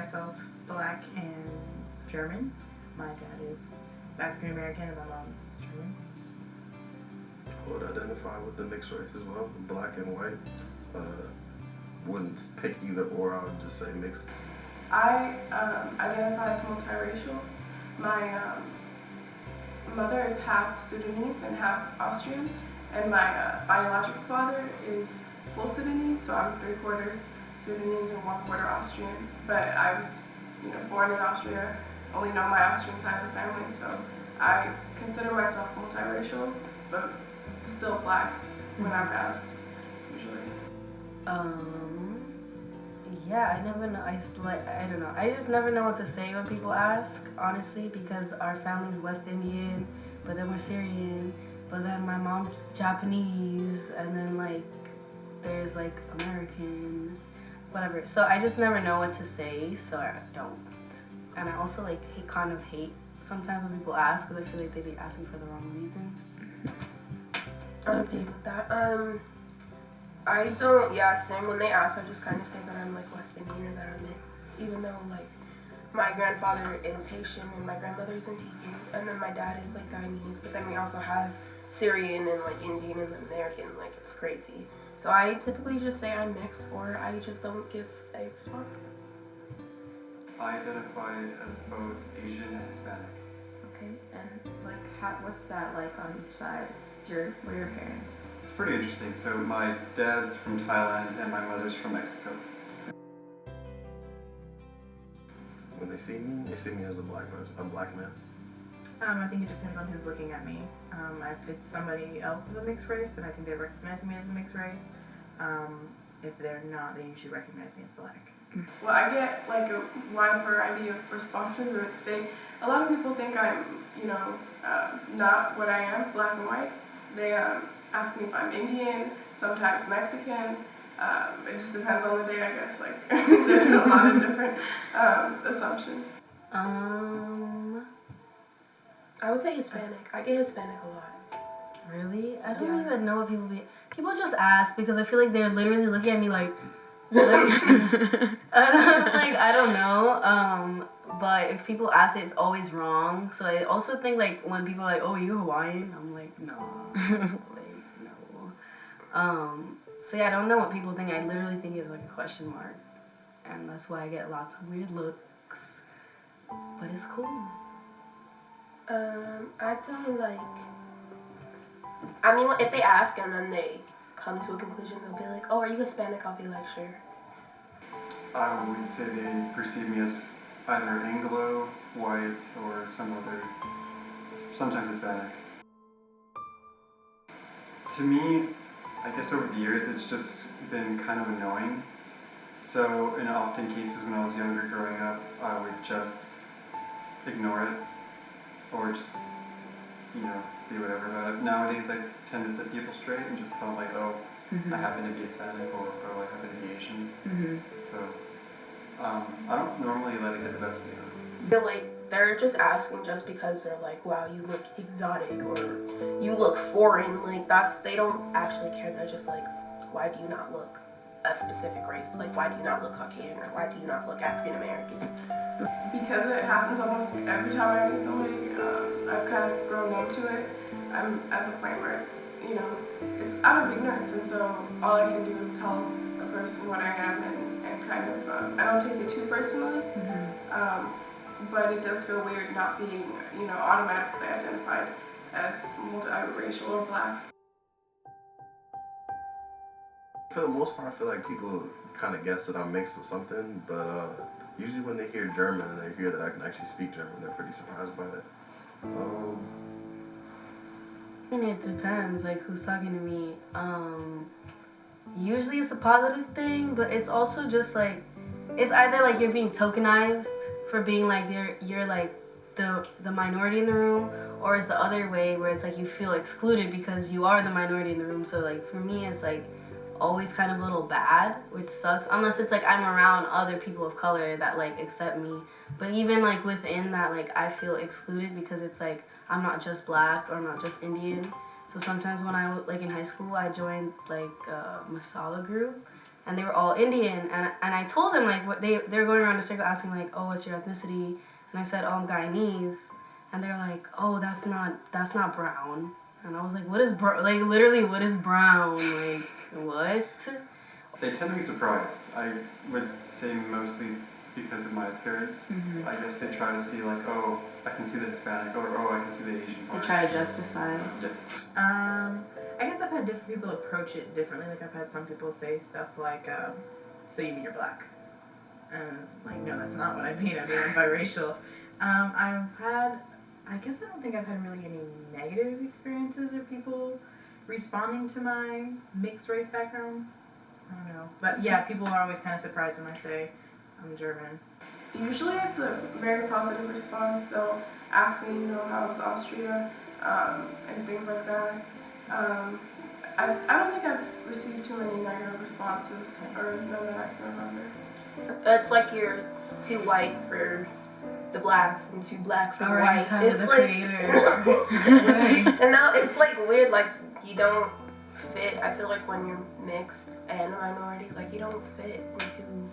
myself Black and German. My dad is African American and my mom is German. I would identify with the mixed race as well, Black and white. Wouldn't pick either or, I would just say mixed. I identify as multiracial. My mother is half Sudanese and half Austrian, and my biological father is full Sudanese, so I'm 3/4 Sudanese and 1/4 Austrian. But I was, born in Austria, only know my Austrian side of the family, so I consider myself multiracial, but still Black when I'm asked, usually. Yeah, I never know. I don't know. I just never know what to say when people ask, honestly, because our family's West Indian, but then we're Syrian, but then my mom's Japanese, and then there's American, whatever. So I just never know what to say, so I don't. And I also kind of hate sometimes when people ask because I feel like they be asking for the wrong reasons. I'm okay with that. I don't, same. When they ask, I just kind of say that I'm West Indian or that I'm mixed. Even though my grandfather is Haitian and my grandmother is Antiguan, and then my dad is Guyanese, but then we also have Syrian and Indian and American. It's crazy. So I typically just say I'm mixed, or I just don't give a response. I identify as both Asian and Hispanic. Okay, and what's that like on each side? What are your parents? It's pretty interesting. So my dad's from Thailand and my mother's from Mexico. When they see me as a black man. I think it depends on who's looking at me. If it's somebody else of a mixed race, then I think they recognize me as a mixed race. If they're not, they usually recognize me as Black. Well, I get a wide variety of responses, or a lot of people think I'm, not what I am, Black and white. They ask me if I'm Indian, sometimes Mexican. It just depends on the day, I guess. There's a lot of different assumptions. I would say Hispanic. I get Hispanic a lot. Really? I don't even know what people just ask because I feel like they're literally looking at me I don't know. But if people ask it, it's always wrong. So I also think when people are oh, you Hawaiian? I'm no. No. So I don't know what people think. I literally think it's a question mark. And that's why I get lots of weird looks. But it's cool. I don't I mean, if they ask and then they come to a conclusion, they'll be oh, are you Hispanic? I'll be sure. I would say they perceive me as either Anglo, white, or sometimes Hispanic. To me, I guess over the years, it's just been kind of annoying. So in often cases when I was younger growing up, I would just ignore it, or just, do whatever about it. Nowadays, I tend to set people straight and just tell them Mm-hmm. I happen to be Hispanic, or I happen to be Asian. Mm-hmm. So I don't normally let it get the best of me. But they're just asking just because they're wow, you look exotic or you look foreign. They don't actually care. They're just why do you not look a specific race? Why do you not look Caucasian, or why do you not look African American? Because it happens almost every time I meet somebody. I've kind of grown into it. I'm at the point where it's out of ignorance, and so all I can do is tell a person what I am and kind of, I don't take it too personally, but it does feel weird not being, automatically identified as multiracial or Black. For the most part, I feel like people kind of guess that I'm mixed with something, but usually when they hear German and they hear that I can actually speak German, they're pretty surprised by it. And it depends, who's talking to me. Usually it's a positive thing, but it's also just it's either you're being tokenized for being you're the minority in the room, or it's the other way where it's you feel excluded because you are the minority in the room. So for me it's always kind of a little bad, which sucks, unless it's I'm around other people of color that accept me. But even within that, I feel excluded because it's I'm not just Black or I'm not just Indian. So sometimes when I in high school, I joined a Masala group, and they were all Indian, and I told them, like, what they were going around the circle asking, like, oh, what's your ethnicity? And I said, oh, I'm Guyanese, and they're like, oh, that's not brown. And I was like, what is brown? Like, literally, what is brown? Like, what? They tend to be surprised. I would say mostly because of my appearance. Mm-hmm. I guess they try to see, like, oh, I can see the Hispanic, or oh, I can see the Asian part. They try to justify. Yes. I guess I've had different people approach it differently. Like, I've had some people say stuff like, so you mean you're black? And, like, no, that's not what I mean. I mean, I'm biracial. I guess I don't think I've had really any negative experiences of people responding to my mixed race background. I don't know. But, yeah, people are always kind of surprised when I say I'm German. Usually it's a very positive response. They'll ask me, how's Austria, and things like that. I don't think I've received too many negative responses, or none that I can remember. It's like you're too white for the blacks and too black for the whites. It's It's like, like, and now it's like weird, like you don't fit. I feel like when you're mixed and a minority, like you don't fit into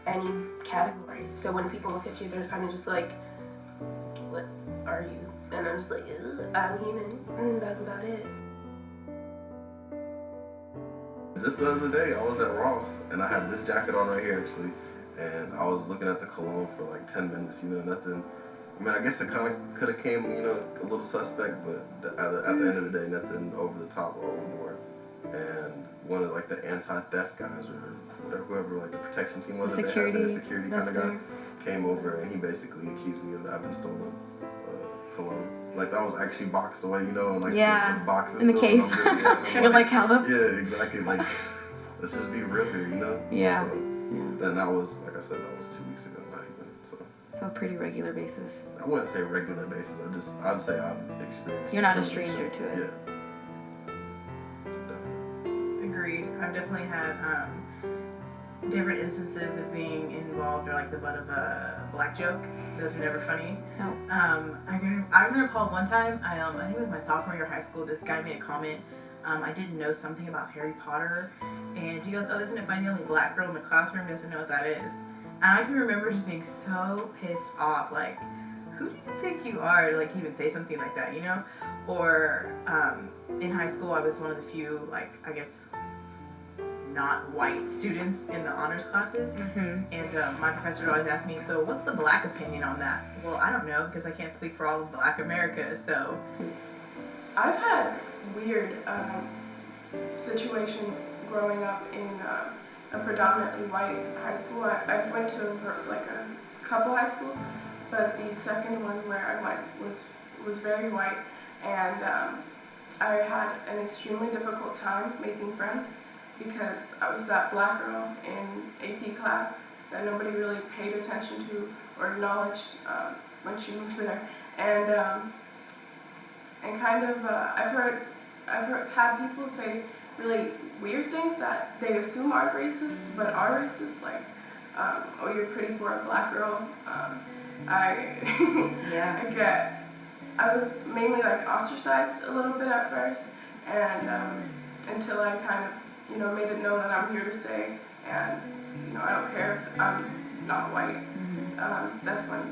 any category. So when people look at you, they're kind of just like, what are you? And I'm just like, I'm human. That's about it. Just the other day, I was at Ross, and I had this jacket on right here, actually, and I was looking at the cologne for like 10 minutes, nothing. I mean, I guess it kind of could have came, a little suspect, but at the end of the day, nothing over the top or overboard. And one of, like, the anti-theft guys or whatever, whoever, like, the protection team was, that they had there, security kind of guy, came over, and he basically accused me of having stolen cologne. Like, that was actually boxed away, and like the box is in the still case. I'm You're like, how the? Yeah, exactly. Like, let's just be real here, Yeah. So, then that was, like I said, that was 2 weeks ago, not even. So a pretty regular basis. I wouldn't say regular basis. I'd say I've experienced. You're not a stranger to it. Yeah. Agreed. I've definitely had different instances of being involved or like the butt of a black joke. Those are never funny. No. I can recall one time, I think it was my sophomore year of high school, this guy made a comment. I didn't know something about Harry Potter, and he goes, oh, isn't it funny the only black girl in the classroom doesn't know what that is? And I can remember just being so pissed off, like, who do you think you are to, like, even say something like that, Or in high school, I was one of the few, like, I guess, not white students in the honors classes. Mm-hmm. And my professor would always ask me, so what's the black opinion on that? Well, I don't know, because I can't speak for all of black America, so. I've had weird situations growing up in a predominantly white high school. I went to like a couple high schools, but the second one where I went was very white, and I had an extremely difficult time making friends because I was that black girl in AP class that nobody really paid attention to or acknowledged when she moved there, and kind of I've had people say really weird things that they assume are racist, but are racist, like, oh, you're pretty for a black girl. I was mainly like ostracized a little bit at first, and until I kind of made it known that I'm here to stay, and I don't care if I'm not white. That's when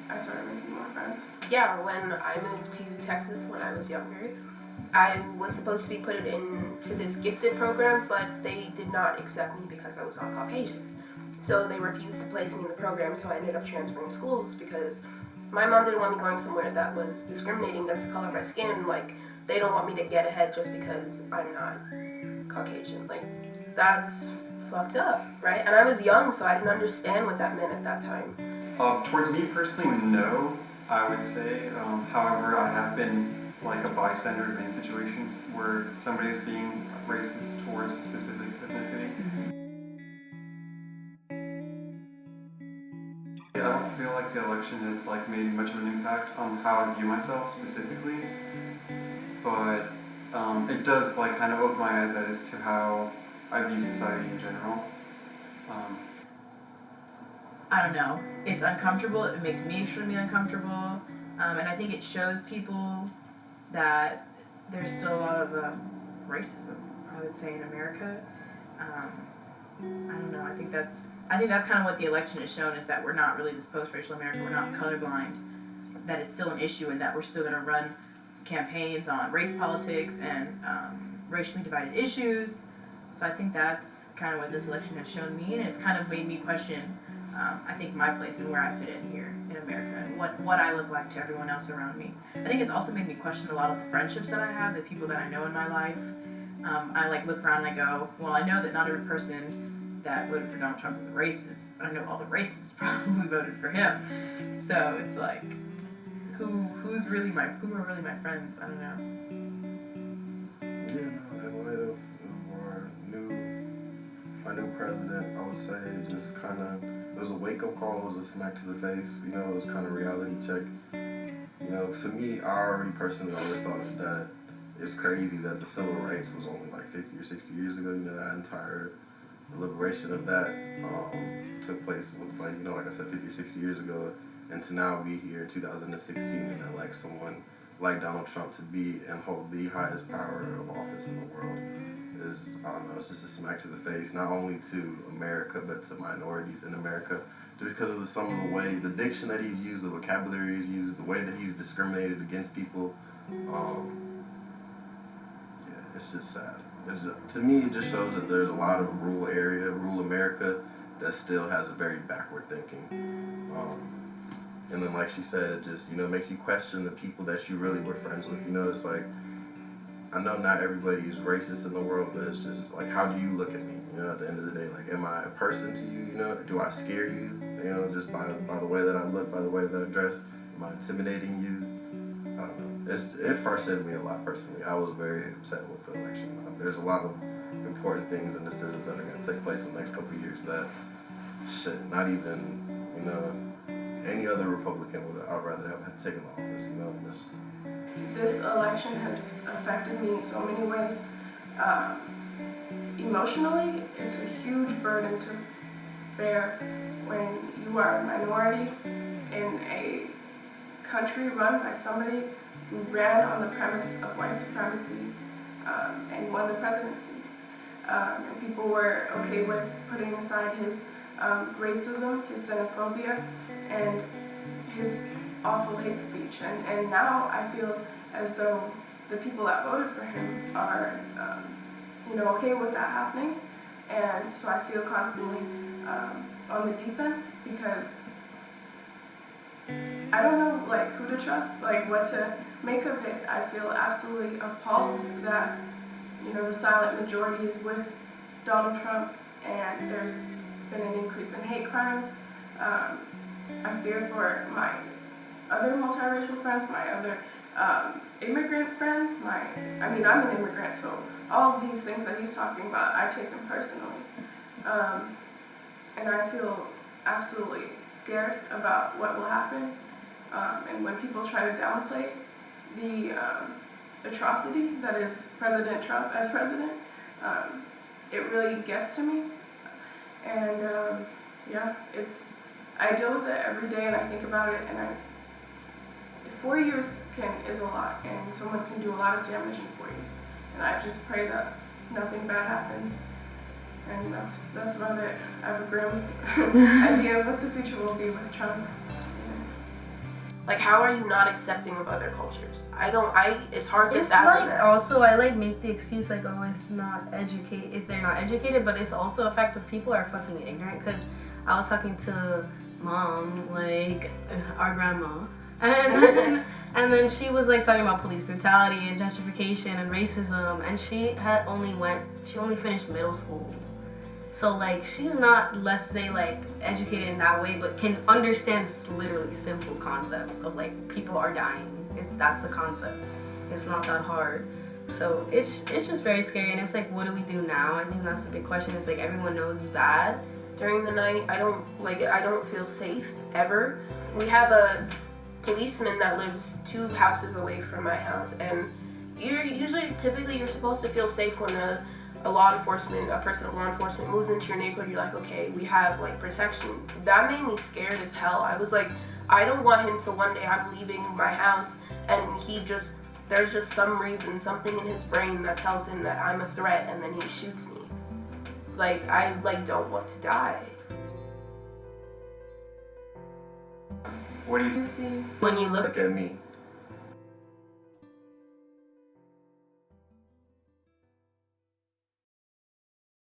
I started making more friends. Yeah, when I moved to Texas when I was younger, I was supposed to be put into this gifted program, but they did not accept me because I was not Caucasian. So they refused to place me in the program, so I ended up transferring schools because my mom didn't want me going somewhere that was discriminating against the color of my skin. Like, they don't want me to get ahead just because I'm not Caucasian. Like, that's fucked up, right? And I was young, so I didn't understand what that meant at that time. Towards me personally, no, I would say. However, I have been like a bystander in situations where somebody is being racist towards a specific ethnicity. I don't feel like the election has like made much of an impact on how I view myself specifically, but it does like kind of open my eyes as to how I view society in general. I don't know. It's uncomfortable. It makes me extremely uncomfortable. And I think it shows people that there's still a lot of racism, I would say, in America. I don't know. I think that's kind of what the election has shown, is that we're not really this post-racial America. We're not colorblind. That it's still an issue, and that we're still going to run campaigns on race politics and racially divided issues. So I think that's kind of what this election has shown me, and it's kind of made me question, I think, my place and where I fit in here in America, and what I look like to everyone else around me. I think it's also made me question a lot of the friendships that I have, the people that I know in my life. I look around and I go, well, I know that not every person that voted for Donald Trump is a racist, but I know all the racists probably voted for him. So it's like, who are really my friends? I don't know. Yeah, in light of our new president, I would say it just kind of, it was a wake-up call, it was a smack to the face, you know, it was kind of reality check. You know, for me, I already personally always thought that it's crazy that the civil rights was only like 50 or 60 years ago, you know, that entire liberation of that took place, like, you know, like I said, 50 or 60 years ago, and to now be here in 2016 and elect someone like Donald Trump to be and hold the highest power of office in the world is, I don't know, it's just a smack to the face, not only to America, but to minorities in America, just because of some of the way, the diction that he's used, the vocabulary he's used, the way that he's discriminated against people. It's just sad. To me, it just shows that there's a lot of rural America, that still has a very backward thinking. And then, like she said, it just, you know, makes you question the people that you really were friends with. You know, it's like, I know not everybody is racist in the world, but it's just like, how do you look at me? You know, at the end of the day, like, am I a person to you? You know, do I scare you? You know, just by the way that I look, by the way that I dress? Am I intimidating you? I don't know. It frustrated me a lot personally. I was very upset with the election. There's a lot of important things and decisions that are going to take place in the next couple of years that, not even, you know, any other Republican I'd rather have taken the office, you know. This election has affected me in so many ways. Emotionally, it's a huge burden to bear when you are a minority in a country run by somebody who ran on the premise of white supremacy and won the presidency. And people were okay with putting aside his racism, his xenophobia, and his awful hate speech. And now I feel as though the people that voted for him are, okay with that happening. And so I feel constantly on the defense because I don't know, who to trust, what to make of it. I feel absolutely appalled that, the silent majority is with Donald Trump, and there's been an increase in hate crimes. I fear for my other multiracial friends, my other immigrant friends. I'm an immigrant, so all of these things that he's talking about, I take them personally. And I feel absolutely scared about what will happen. And when people try to downplay the atrocity that is President Trump as president, it really gets to me. And I deal with it every day, and I think about it, and 4 years is a lot, and someone can do a lot of damage in 4 years. And I just pray that nothing bad happens. And that's about it. I have a grim idea of what the future will be with Trump. How are you not accepting of other cultures? It's hard to it's fathom that. Also, I make the excuse it's not educated. They're not educated, but it's also a fact that people are fucking ignorant. Because I was talking to mom, our grandma, and then she was talking about police brutality and gentrification and racism, and she only finished middle school. So she's not, let's say, educated in that way, but can understand literally simple concepts of people are dying. That's the concept. It's not that hard. So it's just very scary, and it's what do we do now? I think that's the big question. It's everyone knows it's bad. During the night, I don't feel safe ever. We have a policeman that lives 2 houses away from my house, and typically you're supposed to feel safe when a person of law enforcement moves into your neighborhood. You're okay, we have protection. That made me scared as hell. I was I don't want him to one day I'm leaving my house and there's just some reason, something in his brain that tells him that I'm a threat, and then he shoots me. Like, I like don't want to die. What do you See, When you look Look at me.